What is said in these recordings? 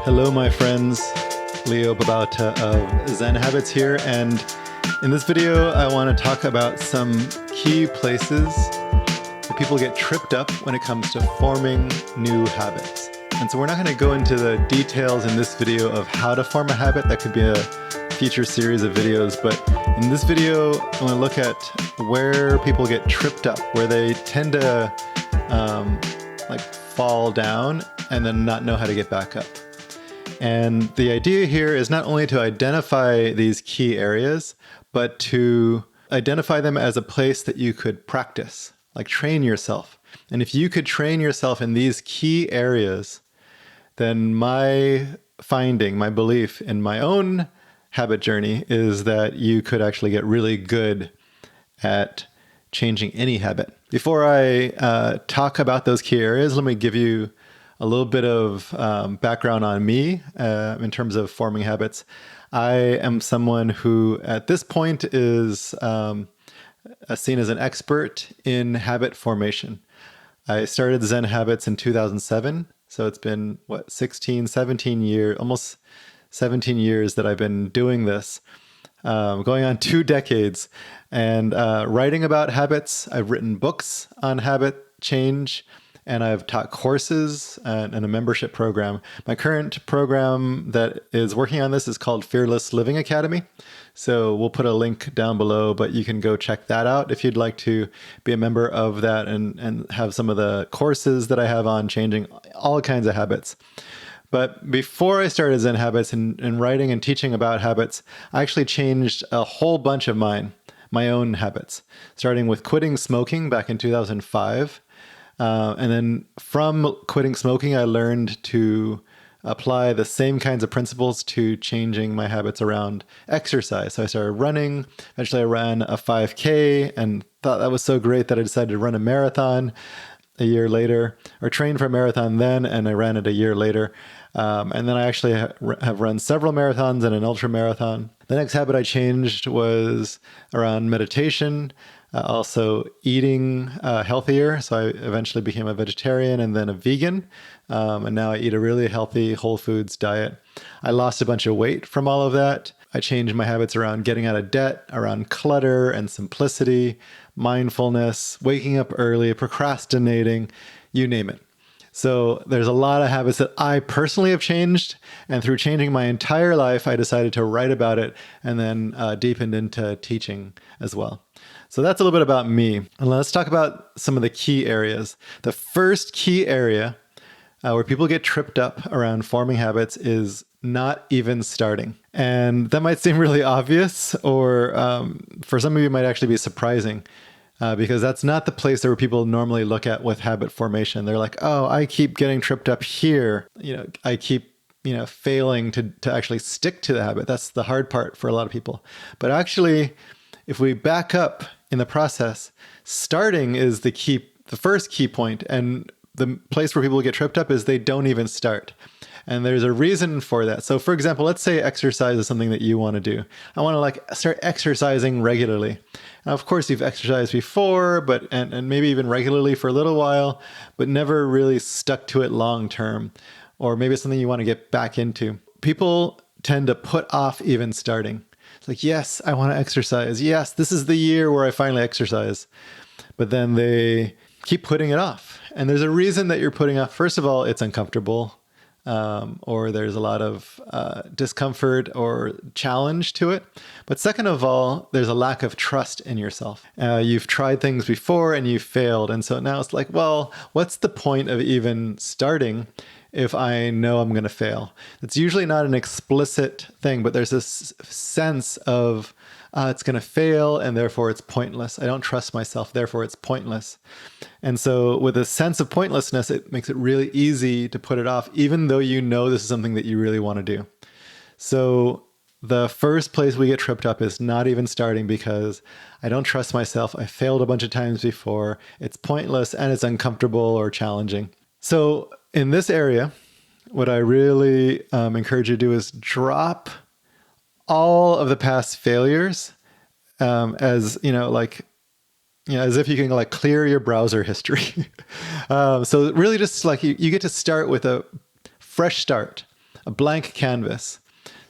Hello, my friends. Leo Babauta of Zen Habits here, and in this video, I want to talk about some key places that people get tripped up when it comes to forming new habits. And so we're not going to go into the details in this video of how to form a habit. That could be a future series of videos, but in this video, I want to look at where people get tripped up, where they tend to fall down and then not know how to get back up. And the idea here is not only to identify these key areas, but to identify them as a place that you could practice, like train yourself. And if you could train yourself in these key areas, then my finding, my belief in my own habit journey is that you could actually get really good at changing any habit. Before I talk about those key areas, let me give you a little bit of background on me in terms of forming habits. I am someone who at this point is seen as an expert in habit formation. I started Zen Habits in 2007. So it's been, 17 years, almost 17 years that I've been doing this, going on 2 decades, and writing about habits. I've written books on habit change, and I've taught courses and a membership program. My current program that is working on this is called Fearless Living Academy. So we'll put a link down below, but you can go check that out if you'd like to be a member of that and have some of the courses that I have on changing all kinds of habits. But before I started Zen Habits and writing and teaching about habits, I actually changed a whole bunch of my own habits, starting with quitting smoking back in 2005. And then from quitting smoking, I learned to apply the same kinds of principles to changing my habits around exercise. So I started running. Eventually I ran a 5K and thought that was so great that I decided to run a marathon a year later, or trained for a marathon then, and I ran it a year later. And then I actually have run several marathons and an ultra marathon. The next habit I changed was around meditation, also eating healthier. So I eventually became a vegetarian and then a vegan. And now I eat a really healthy whole foods diet. I lost a bunch of weight from all of that. I changed my habits around getting out of debt, around clutter and simplicity, mindfulness, waking up early, procrastinating, you name it. So there's a lot of habits that I personally have changed, and through changing my entire life, I decided to write about it and then deepened into teaching as well. So that's a little bit about me. And let's talk about some of the key areas. The first key area where people get tripped up around forming habits is not even starting. And that might seem really obvious, or for some of you, it might actually be surprising. Because that's not the place where people normally look at with habit formation. They're like, oh, I keep getting tripped up here. I keep, failing to actually stick to the habit. That's the hard part for a lot of people. But actually, if we back up in the process, starting is the first key point. And the place where people get tripped up is they don't even start. And there's a reason for that. So for example, let's say exercise is something that you want to do. I want to start exercising regularly. Now, of course, you've exercised before, and maybe even regularly for a little while, but never really stuck to it long term. Or maybe it's something you want to get back into. People tend to put off even starting. It's like, yes, I want to exercise. Yes, this is the year where I finally exercise. But then they keep putting it off. And there's a reason that you're putting off. First of all, it's uncomfortable. Or there's a lot of discomfort or challenge to it. But second of all, there's a lack of trust in yourself. You've tried things before and you've failed. And so now it's like, well, what's the point of even starting if I know I'm going to fail? It's usually not an explicit thing, but there's this sense of it's going to fail and therefore it's pointless. I don't trust myself, therefore it's pointless. And so with a sense of pointlessness, it makes it really easy to put it off, even though you know this is something that you really want to do. So the first place we get tripped up is not even starting because I don't trust myself. I failed a bunch of times before. It's pointless and it's uncomfortable or challenging. So in this area, what I really encourage you to do is drop all of the past failures as if you can clear your browser history. So really just you get to start with a fresh start, a blank canvas.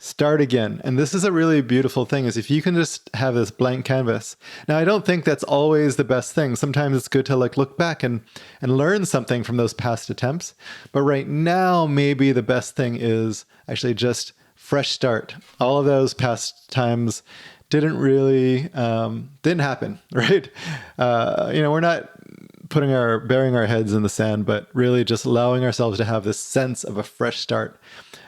Start again. And this is a really beautiful thing, is if you can just have this blank canvas. Now, I don't think that's always the best thing. Sometimes it's good to look back and learn something from those past attempts. But right now, maybe the best thing is actually just fresh start. All of those past times didn't happen, right? We're not burying our heads in the sand, but really just allowing ourselves to have this sense of a fresh start.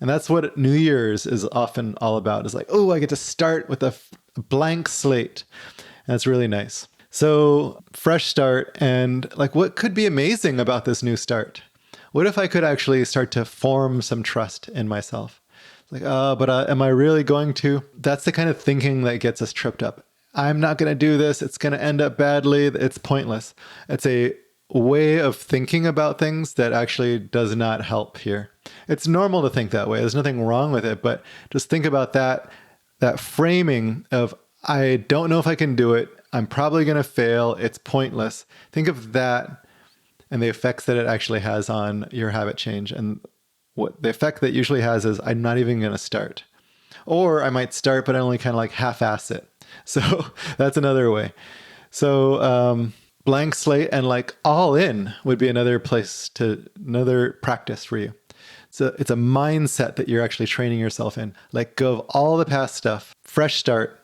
And that's what New Year's is often all about. Is like, oh, I get to start with a blank slate. And that's really nice. So fresh start, and like, what could be amazing about this new start? What if I could actually start to form some trust in myself? Like, am I really going to? That's the kind of thinking that gets us tripped up. I'm not going to do this. It's going to end up badly. It's pointless. It's a way of thinking about things that actually does not help here. It's normal to think that way. There's nothing wrong with it, but just think about that framing of, I don't know if I can do it. I'm probably going to fail. It's pointless. Think of that and the effects that it actually has on your habit change. And what the effect that usually has is, I'm not even going to start. Or I might start, but I only kind of like half-ass it. So that's another way. So blank slate and like all in would be another practice for you. So it's a mindset that you're actually training yourself in. Let go of all the past stuff, fresh start,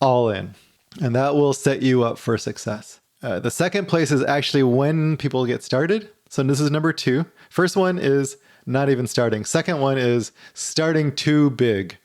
all in. And that will set you up for success. The second place is actually when people get started. So this is number 2. First one is not even starting. Second one is starting too big.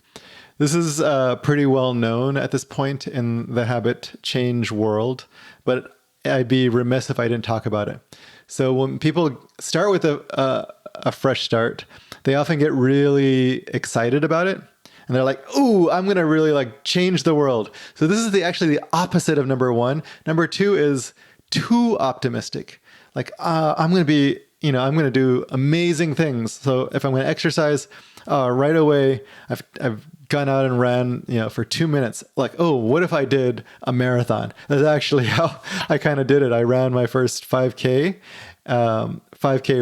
This is pretty well known at this point in the habit change world, but I'd be remiss if I didn't talk about it. So when people start with a fresh start, they often get really excited about it. And they're like, ooh, I'm going to really like change the world. So this is actually the opposite of number 1. Number 2 is too optimistic. Like, I'm going to do amazing things. So if I'm going to exercise right away, I've gone out and ran, for 2 minutes. Like, oh, what if I did a marathon? That's actually how I kind of did it. I ran my first 5K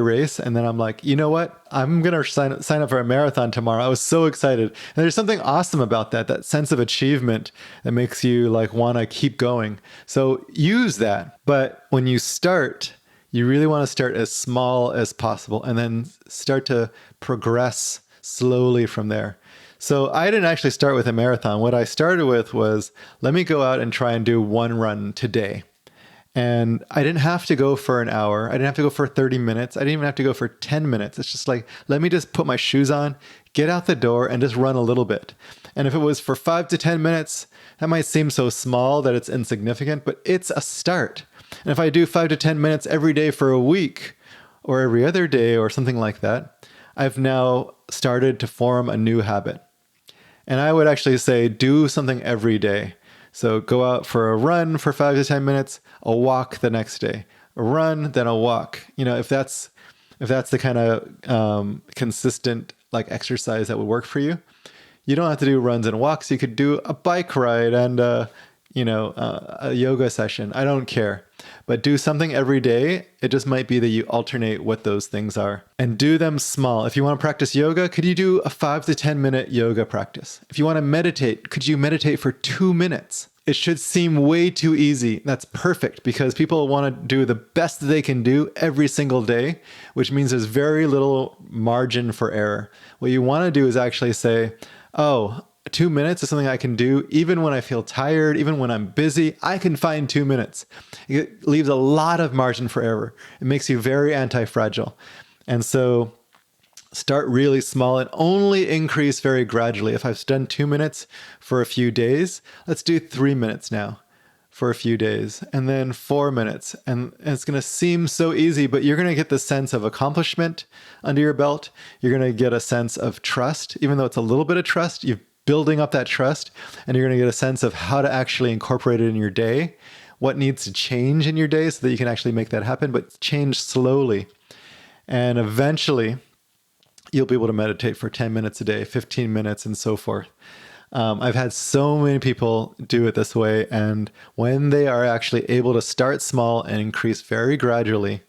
race. And then I'm like, you know what? I'm going to sign up for a marathon tomorrow. I was so excited. And there's something awesome about that sense of achievement that makes you like want to keep going. So use that. But when you start, you really want to start as small as possible and then start to progress slowly from there. So I didn't actually start with a marathon. What I started with was, let me go out and try and do one run today. And I didn't have to go for an hour. I didn't have to go for 30 minutes. I didn't even have to go for 10 minutes. It's just like, let me just put my shoes on, get out the door, and just run a little bit. And if it was for 5 to 10 minutes, that might seem so small that it's insignificant, but it's a start. And if I do 5 to 10 minutes every day for a week, or every other day, or something like that, I've now started to form a new habit. And I would actually say, do something every day. So go out for a run for 5 to 10 minutes, a walk the next day, a run, then a walk. If that's the kind of consistent like exercise that would work for you, you don't have to do runs and walks. You could do a bike ride and a yoga session. I don't care, but do something every day. It just might be that you alternate what those things are and do them small. If you want to practice yoga, could you do a 5 to 10 minute yoga practice? If you want to meditate, could you meditate for 2 minutes? It should seem way too easy. That's perfect because people want to do the best that they can do every single day, which means there's very little margin for error. What you want to do is actually say, oh, 2 minutes is something I can do even when I feel tired, even when I'm busy. I can find 2 minutes. It leaves a lot of margin for error. It makes you very anti-fragile. And so start really small and only increase very gradually. If I've done 2 minutes for a few days, let's do 3 minutes now for a few days, and then 4 minutes. And it's going to seem so easy, but you're going to get the sense of accomplishment under your belt. You're going to get a sense of trust, even though it's a little bit of trust. You're building up that trust, and you're going to get a sense of how to actually incorporate it in your day, what needs to change in your day so that you can actually make that happen, but change slowly. And eventually, you'll be able to meditate for 10 minutes a day, 15 minutes, and so forth. I've had so many people do it this way, and when they are actually able to start small and increase very gradually,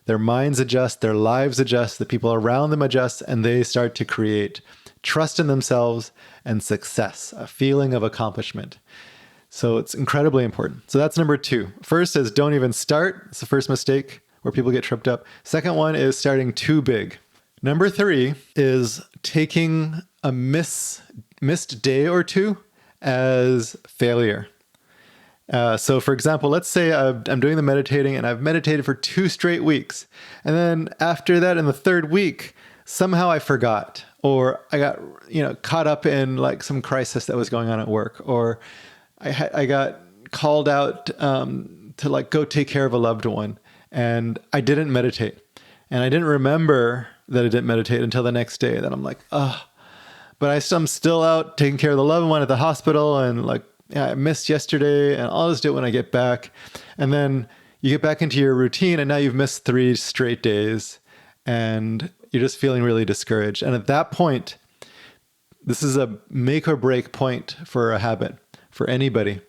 their minds adjust, their lives adjust, the people around them adjust, and they start to create trust in themselves and success, a feeling of accomplishment. So it's incredibly important. So that's number 2. First is don't even start. It's the first mistake where people get tripped up. Second one is starting too big. Number 3 is taking a missed day or two as failure. So for example, let's say I'm doing the meditating and I've meditated for 2 straight weeks. And then after that, in the 3rd week, somehow I forgot, or I got, caught up in like some crisis that was going on at work, or I got called out to like go take care of a loved one, and I didn't meditate, and I didn't remember that I didn't meditate until the next day. Then I'm like, but I'm still out taking care of the loved one at the hospital, and like, yeah, I missed yesterday, and I'll just do it when I get back. And then you get back into your routine, and now you've missed 3 straight days, and you're just feeling really discouraged. And at that point, this is a make or break point for a habit, for anybody.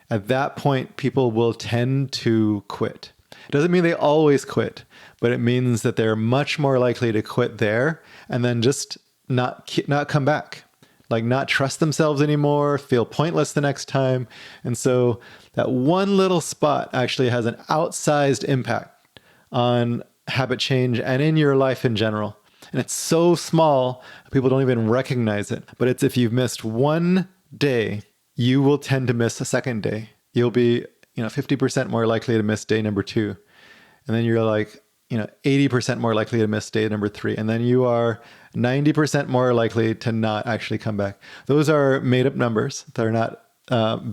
At that point, people will tend to quit. It doesn't mean they always quit, but it means that they're much more likely to quit there and then just not come back, like not trust themselves anymore, feel pointless the next time. And so that one little spot actually has an outsized impact on habit change and in your life in general. And it's so small, people don't even recognize it. But it's if you've missed one day, you will tend to miss a second day. You'll be, 50% more likely to miss day number 2. And then you're like, 80% more likely to miss day number 3. And then you are 90% more likely to not actually come back. Those are made up numbers. They're not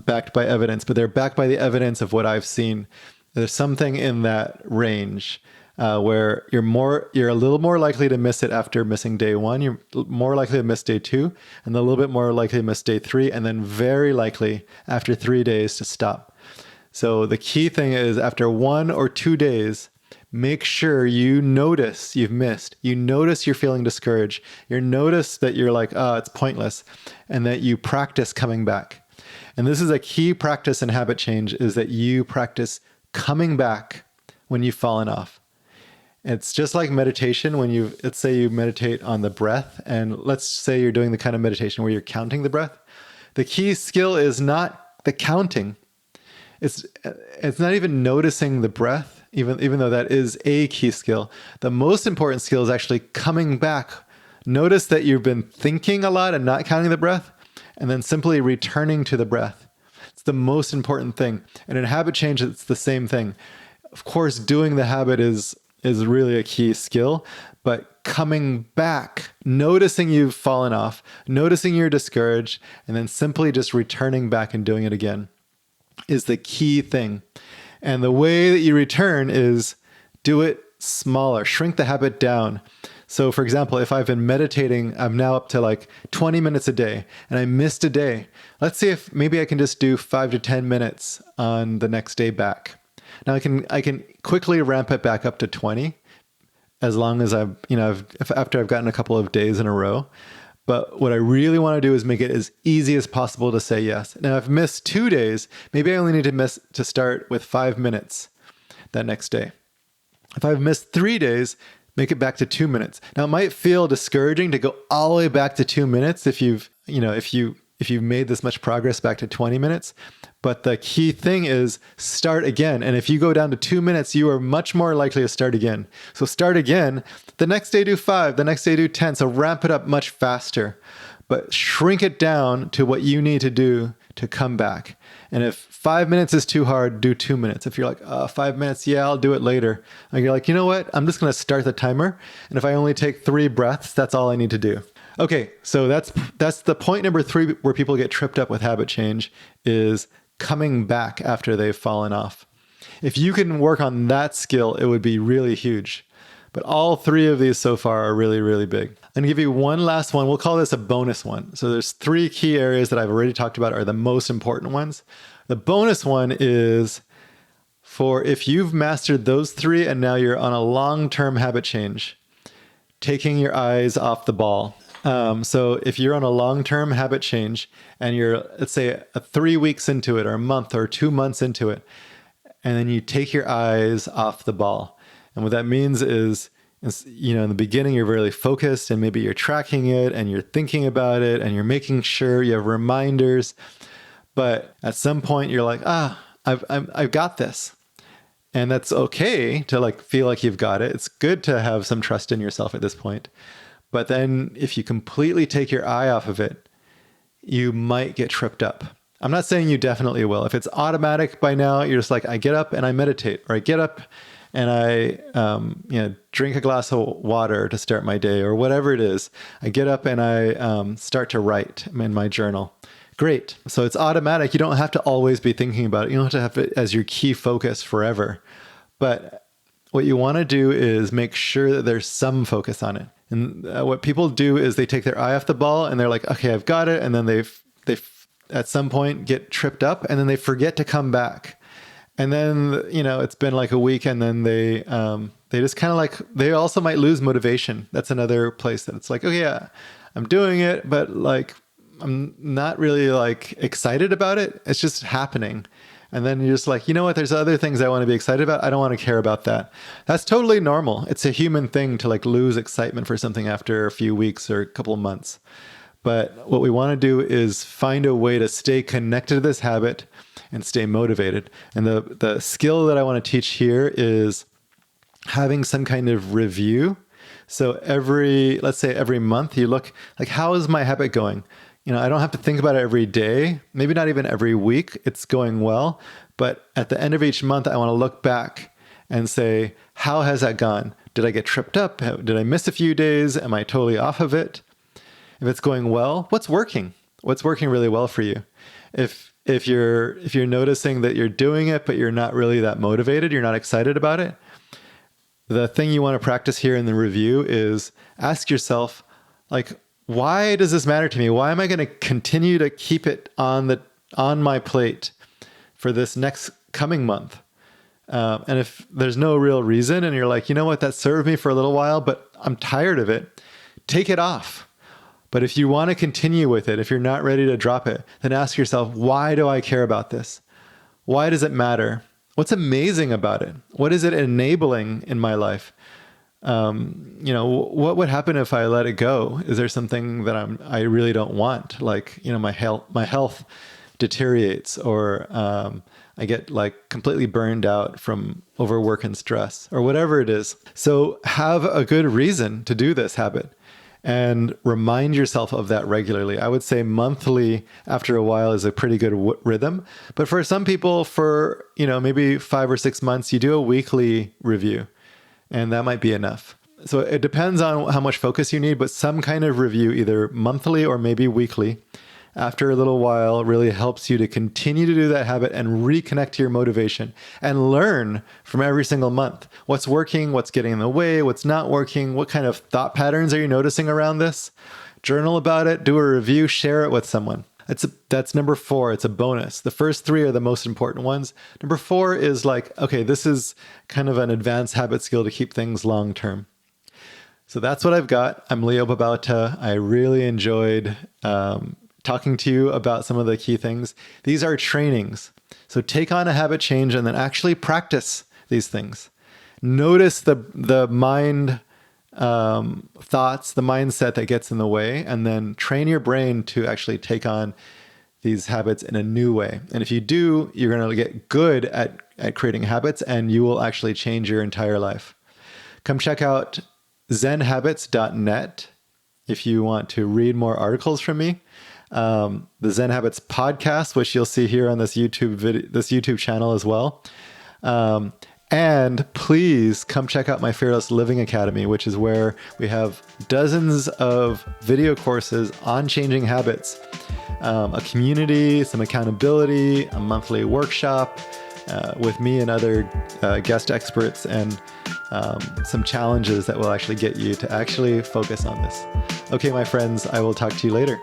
backed by evidence, but they're backed by the evidence of what I've seen. There's something in that range where you're a little more likely to miss it after missing day 1. You're more likely to miss day 2, and a little bit more likely to miss day 3, and then very likely after 3 days to stop. So the key thing is after 1 or 2 days, make sure you notice you've missed. You notice you're feeling discouraged. You notice that you're like, it's pointless, and that you practice coming back. And this is a key practice in habit change, is that you practice coming back when you've fallen off. It's just like meditation. Let's say you meditate on the breath, and let's say you're doing the kind of meditation where you're counting the breath. The key skill is not the counting. It's not even noticing the breath, even though that is a key skill. The most important skill is actually coming back. Notice that you've been thinking a lot and not counting the breath, and then simply returning to the breath. It's the most important thing. And in habit change, it's the same thing. Of course, doing the habit is really a key skill, but coming back, noticing you've fallen off, noticing you're discouraged, and then simply just returning back and doing it again is the key thing. And the way that you return is do it smaller, shrink the habit down. So for example, if I've been meditating, I'm now up to like 20 minutes a day, and I missed a day. Let's see if maybe I can just do 5 to 10 minutes on the next day back. Now I can quickly ramp it back up to 20 as long as after I've gotten a couple of days in a row. But what I really want to do is make it as easy as possible to say yes. Now, if I've missed 2 days, maybe I only need to start with 5 minutes that next day. If I've missed 3 days, make it back to 2 minutes. Now, it might feel discouraging to go all the way back to 2 minutes if you've made this much progress back to 20 minutes. But the key thing is start again. And if you go down to 2 minutes, you are much more likely to start again. So start again. The next day do 5, the next day do 10. So ramp it up much faster, but shrink it down to what you need to do to come back. And if 5 minutes is too hard, do 2 minutes. If you're like, 5 minutes, yeah, I'll do it later. And you're like, you know what? I'm just going to start the timer. And if I only take 3 breaths, that's all I need to do. Okay, so that's the point number 3 where people get tripped up with habit change, is coming back after they've fallen off. If you can work on that skill, it would be really huge. But all 3 of these so far are really, really big. I'm gonna give you one last one. We'll call this a bonus one. So there's 3 key areas that I've already talked about are the most important ones. The bonus one is for if you've mastered those 3 and now you're on a long-term habit change, taking your eyes off the ball. So if you're on a long-term habit change and you're, let's say, 3 weeks into it, or a month or 2 months into it, and then you take your eyes off the ball And what that means is, in the beginning, you're really focused and maybe you're tracking it and you're thinking about it and you're making sure you have reminders. But at some point you're like, I've got this. And that's okay to like feel like you've got it. It's good to have some trust in yourself at this point. But then if you completely take your eye off of it, you might get tripped up. I'm not saying you definitely will. If it's automatic by now, you're just like, I get up and I meditate, or I get up and I drink a glass of water to start my day, or whatever it is. I get up and I start to write in my journal. Great. So it's automatic. You don't have to always be thinking about it. You don't have to have it as your key focus forever. But what you want to do is make sure that there's some focus on it. And what people do is they take their eye off the ball and they're like, okay, I've got it. And then they at some point get tripped up and then they forget to come back. And then, it's been like a week and then they just kind of like, they also might lose motivation. That's another place that it's like, oh yeah, I'm doing it, but like, I'm not really like excited about it. It's just happening. And then you're just like, you know what? There's other things I want to be excited about. I don't want to care about that. That's totally normal. It's a human thing to like lose excitement for something after a few weeks or a couple of months. But what we want to do is find a way to stay connected to this habit and stay motivated. And the skill that I want to teach here is having some kind of review. So let's say every month you look like, how is my habit going? I don't have to think about it every day, maybe not even every week. It's going well. But at the end of each month, I want to look back and say, how has that gone? Did I get tripped up? Did I miss a few days? Am I totally off of it? If it's going well, what's working? What's working really well for you? If you're noticing that you're doing it, but you're not really that motivated, you're not excited about it, the thing you want to practice here in the review is ask yourself, like, why does this matter to me? Why am I going to continue to keep it on my plate for this next coming month? And if there's no real reason and you're like, you know what, that served me for a little while, but I'm tired of it, take it off. But if you want to continue with it, if you're not ready to drop it, then ask yourself, why do I care about this? Why does it matter? What's amazing about it? What is it enabling in my life? What would happen if I let it go? Is there something that I really don't want? Like, my health deteriorates, or I get like completely burned out from overwork and stress, or whatever it is. So have a good reason to do this habit and remind yourself of that regularly. I would say monthly after a while is a pretty good rhythm. But for some people, for, maybe 5 or 6 months, you do a weekly review. And that might be enough. So it depends on how much focus you need, but some kind of review, either monthly or maybe weekly, after a little while really helps you to continue to do that habit and reconnect to your motivation and learn from every single month. What's working, what's getting in the way, what's not working, what kind of thought patterns are you noticing around this? Journal about it, do a review, share it with someone. That's number 4. It's a bonus. The first 3 are the most important ones. Number 4 is like, okay, this is kind of an advanced habit skill to keep things long term. So that's what I've got. I'm Leo Babauta. I really enjoyed talking to you about some of the key things. These are trainings. So take on a habit change and then actually practice these things. Notice the mind thoughts, the mindset that gets in the way, and then train your brain to actually take on these habits in a new way. And if you do, you're going to get good at creating habits, and you will actually change your entire life. Come check out zenhabits.net if you want to read more articles from me. The Zen Habits podcast, which you'll see here on this YouTube channel as well. And please come check out my Fearless Living Academy, which is where we have dozens of video courses on changing habits, a community, some accountability, a monthly workshop with me and other guest experts, and some challenges that will actually get you to actually focus on this. Okay, my friends, I will talk to you later.